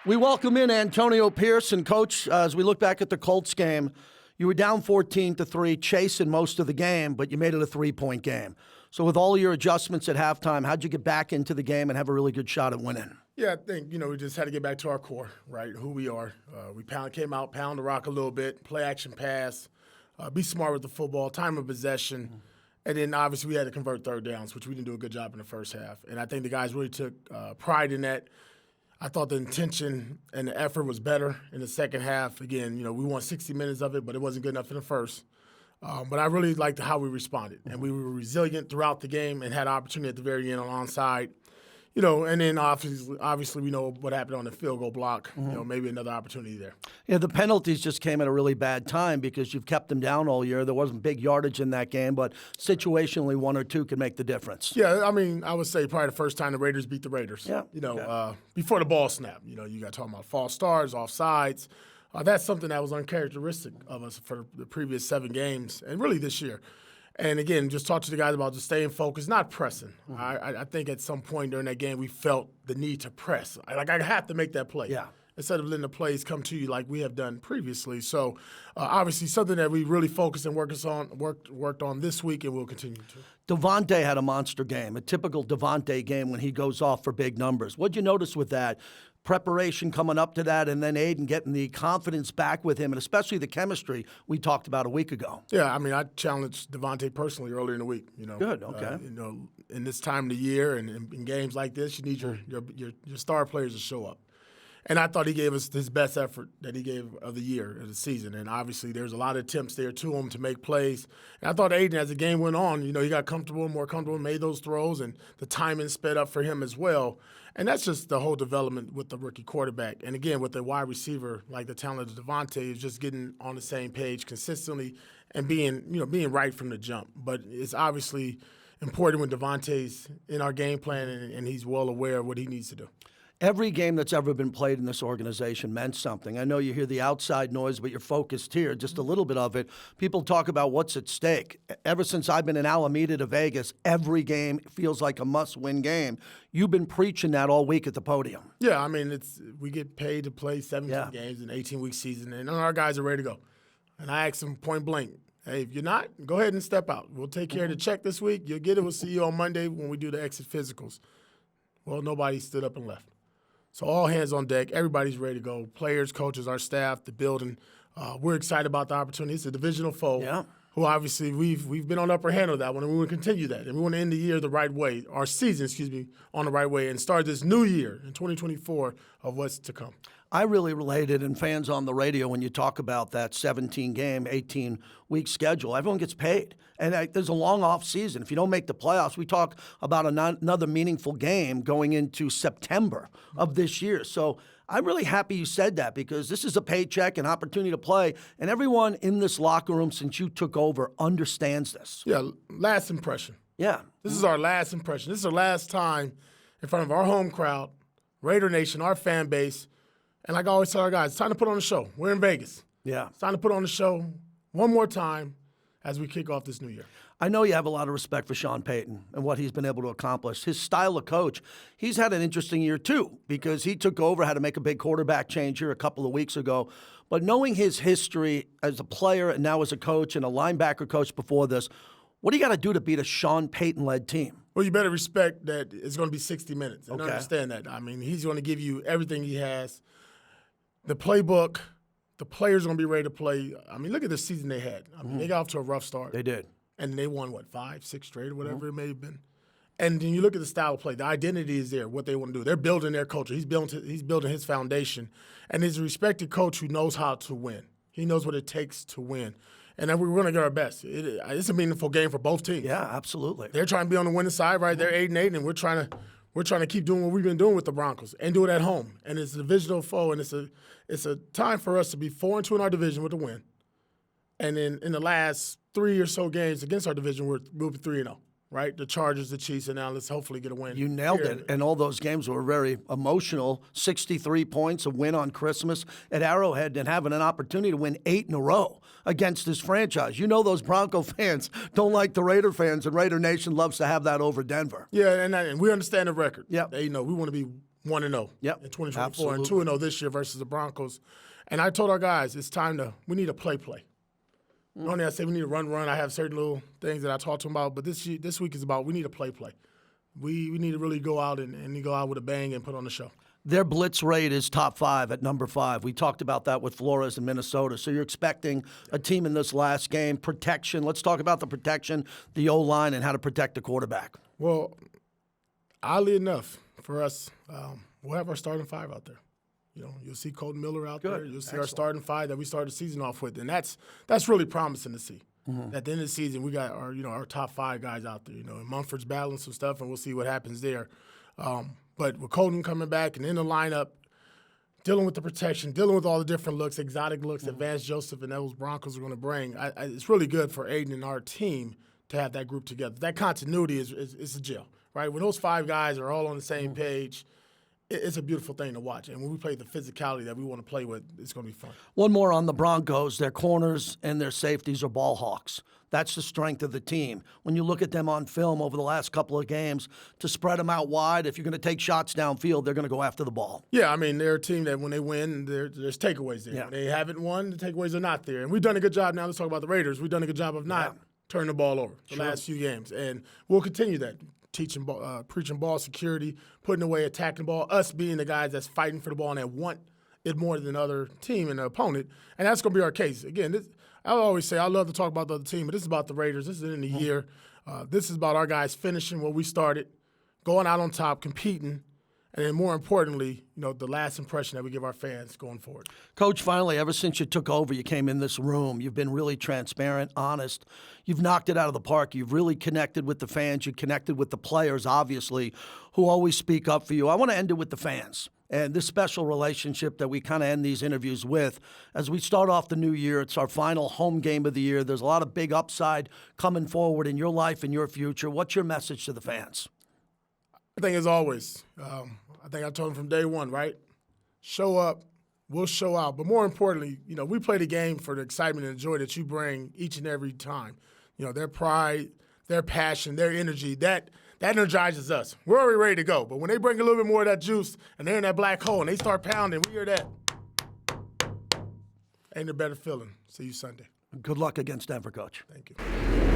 We welcome in Antonio Pearson. Coach, as we look back at the Colts game, you were down 14-3, chasing most of the game, but you made it a 3-point game. So with all your adjustments at halftime, how'd you get back into the game and have a really good shot at winning? Yeah, I think, we just had to get back to our core, right, who we are. We came out, pound the rock a little bit, play action pass, be smart with the football, time of possession. And then, obviously, we had to convert third downs, which we didn't do a good job in the first half. And I think the guys really took pride in that. I thought the intention and the effort was better in the second half. Again, we won 60 minutes of it, but it wasn't good enough in the first. But I really liked how we responded. And we were resilient throughout the game and had an opportunity at the very end on onside. And then obviously we know what happened on the field goal block. Maybe another opportunity there. Yeah, the penalties just came at a really bad time because you've kept them down all year. There wasn't big yardage in that game, but situationally, one or two could make the difference. Yeah, I would say probably the first time the Raiders beat the Raiders. Yeah. Before the ball snap. You got talking about false starts, offsides. That's something that was uncharacteristic of us for the previous 7 games and really this year. And, again, just talk to the guys about just staying focused, not pressing. I think at some point during that game we felt the need to press. I have to make that play. Yeah. Instead of letting the plays come to you like we have done previously. So, obviously, something that we really focused and worked on this week and will continue to. Davante had a monster game, a typical Davante game when he goes off for big numbers. What'd you notice with that? Preparation coming up to that, and then Aiden getting the confidence back with him, and especially the chemistry we talked about a week ago. Yeah, I challenged Davante personally earlier in the week. Good, okay. In this time of the year and in games like this, you need your star players to show up. And I thought he gave us his best effort that he gave of the year, of the season. And obviously there's a lot of attempts there to him to make plays. And I thought Aiden, as the game went on, he got more comfortable, made those throws, and the timing sped up for him as well. And that's just the whole development with the rookie quarterback. And, again, with the wide receiver, like the talent of Davante, is just getting on the same page consistently and being right from the jump. But it's obviously important when Davante's in our game plan and he's well aware of what he needs to do. Every game that's ever been played in this organization meant something. I know you hear the outside noise, but you're focused here, just a little bit of it. People talk about what's at stake. Ever since I've been in Alameda to Vegas, every game feels like a must-win game. You've been preaching that all week at the podium. Yeah, we get paid to play 17 games in an 18-week season, and our guys are ready to go. And I asked them point blank, hey, if you're not, go ahead and step out. We'll take care of the check this week. You'll get it. We'll see you on Monday when we do the exit physicals. Well, nobody stood up and left. So all hands on deck. Everybody's ready to go. Players, coaches, our staff, the building. We're excited about the opportunity. It's a divisional foe who obviously we've been on the upper hand of that one, and we want to continue that. And we want to end the year the right way, our season, on the right way, and start this new year in 2024 of what's to come. I really related, and fans on the radio, when you talk about that 17-game, 18-week schedule, everyone gets paid. And there's a long off season. If you don't make the playoffs, we talk about another meaningful game going into September of this year. So I'm really happy you said that because this is a paycheck, an opportunity to play, and everyone in this locker room since you took over understands this. Yeah, last impression. Yeah. This is our last impression. This is our last time in front of our home crowd, Raider Nation, our fan base. And like I always tell our guys, it's time to put on a show. We're in Vegas. Yeah. It's time to put on a show one more time as we kick off this new year. I know you have a lot of respect for Sean Payton and what he's been able to accomplish. His style of coach, he's had an interesting year too because he took over, had to make a big quarterback change here a couple of weeks ago. But knowing his history as a player and now as a coach and a linebacker coach before this, what do you got to do to beat a Sean Payton-led team? Well, you better respect that it's going to be 60 minutes and understand that. He's going to give you everything he has. The playbook, the players are going to be ready to play. Look at the season they had. They got off to a rough start. They did. And they won, 5, 6 straight or whatever it may have been. And then you look at the style of play. The identity is there, what they want to do. They're building their culture. He's building his foundation. And he's a respected coach who knows how to win. He knows what it takes to win. And then we're going to get our best. It's a meaningful game for both teams. Yeah, absolutely. They're trying to be on the winning side, right? They're 8-8, and we're trying to keep doing what we've been doing with the Broncos and do it at home. And it's a divisional foe, and it's a time for us to be 4-2 in our division with a win. And then in the last 3 or so games against our division, we'll be 3-0, right? The Chargers, the Chiefs, and now let's hopefully get a win. You nailed it. And all those games were very emotional. 63 points, a win on Christmas at Arrowhead, and having an opportunity to win 8 in a row against this franchise. You know those Bronco fans don't like the Raider fans, and Raider Nation loves to have that over Denver. Yeah, and we understand the record. Yeah. We want to be 1-0 Yep, in 2024 absolutely. and 2-0 this year versus the Broncos. And I told our guys, we need to play. Only I say we need to run. I have certain little things that I talk to them about, but this week is about we need to play. We need to really go out and go out with a bang and put on the show. Their blitz rate is top 5 at number 5. We talked about that with Flores in Minnesota. So you're expecting a team in this last game. Protection. Let's talk about the protection, the O-line, and how to protect the quarterback. Well, oddly enough, for us, we'll have our starting 5 out there. You'll see Colton Miller out there. You'll see our starting 5 that we started the season off with, and that's really promising to see. Mm-hmm. At the end of the season, we got our top 5 guys out there. And Mumford's battling some stuff, and we'll see what happens there. But with Colton coming back and in the lineup, dealing with the protection, dealing with all the different looks, exotic looks, Advanced Joseph and those Broncos are going to bring, it's really good for Aiden and our team to have that group together. That continuity is a gel, right? When those 5 guys are all on the same page, it's a beautiful thing to watch. And when we play the physicality that we want to play with, it's going to be fun. One more on the Broncos. Their corners and their safeties are ball hawks. That's the strength of the team. When you look at them on film over the last couple of games, to spread them out wide, if you're going to take shots downfield, they're going to go after the ball. Yeah, I mean, they're a team that when they win, there's takeaways there. Yeah. When they haven't won, the takeaways are not there. And we've done a good job now. Let's talk about the Raiders. We've done a good job of not turning the ball over the last few games. And we'll continue that. Preaching ball security, putting away, attacking the ball, us being the guys that's fighting for the ball and that want it more than the other team and the opponent. And that's going to be our case. Again, I always say I love to talk about the other team, but this is about the Raiders. This is in the year. This is about our guys finishing what we started, going out on top, competing, and then more importantly, the last impression that we give our fans going forward. Coach, finally, ever since you took over, you came in this room, you've been really transparent, honest. You've knocked it out of the park. You've really connected with the fans. You connected with the players, obviously, who always speak up for you. I want to end it with the fans and this special relationship that we kind of end these interviews with. As we start off the new year, it's our final home game of the year. There's a lot of big upside coming forward in your life and your future. What's your message to the fans? I think as always, I think I told them from day one, right? Show up, we'll show out. But more importantly, we play the game for the excitement and joy that you bring each and every time. Their pride, their passion, their energy, that energizes us. We're already ready to go. But when they bring a little bit more of that juice and they're in that black hole and they start pounding, we hear that. Ain't a better feeling. See you Sunday. Good luck against Denver, Coach. Thank you.